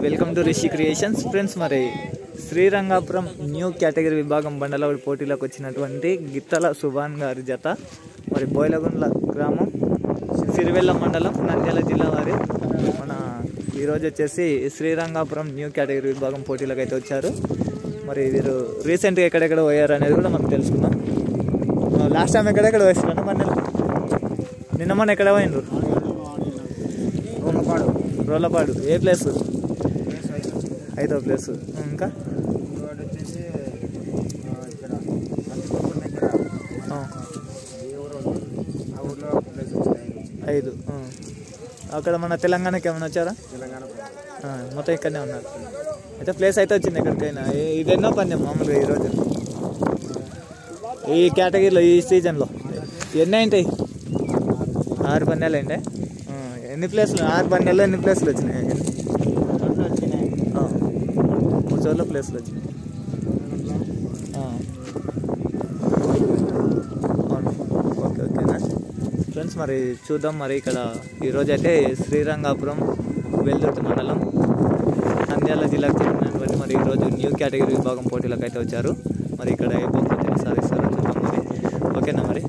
Welcome to Rishi creations friends. మరి Srirangapuram new category విభాగం బండలవాడి పోటీలోకి వచ్చినటువంటి గిత్తల సుభాన్ గారి జత మరి బోయిలగుండ్ల గ్రామం సిరివెల్ల మండలం నంద్యాల జిల్లా వారి మన ఈరోజు వచ్చేసి శ్రీరంగాపురం న్యూ కేటగిరీ విభాగం పోటీలకు అయితే వచ్చారు. మరి వీరు రీసెంట్గా ఎక్కడెక్కడ పోయారు అనేది కూడా మనం తెలుసుకుందాం. లాస్ట్ టైం ఎక్కడెక్కడ వేస్తున్నాను బండలు నిన్న మొన్న ఎక్కడ పోయినరు? రోలపాడు. ఏ ప్లేస్? 5వ ప్లేస్. ఇంకా 5. అక్కడ మన తెలంగాణకి ఏమైనా వచ్చారా? మొత్తం ఇక్కడనే ఉన్నారు. అయితే ప్లేస్ అయితే వచ్చింది ఎక్కడికైనా. ఇది ఎన్నో పందెం మామూలుగా ఈరోజు ఈ కేటగిరీలో ఈ సీజన్లో ఎన్ని అయింటాయి? 6 పందాలు అయింటాయి. ఎన్ని ప్లేస్లు? 6 పందాల్లో ఎన్ని ప్లేస్లు వచ్చినాయి? 3 చోట్ల ప్లేస్లు వచ్చినాయి. ఓకే ఓకేనా ఫ్రెండ్స్. మరి చూద్దాం. మరి ఇక్కడ ఈరోజు అయితే శ్రీరంగాపురం వెల్దుర్తి మండలం నంద్యాల జిల్లాకు చెందినటువంటి మరి ఈరోజు న్యూ కేటగిరీ విభాగం పోటీలకు అయితే వచ్చారు. మరి ఇక్కడ ఏ బహుమతిని సాధిస్తారో చూద్దాం. మరి ఓకేనా మరి.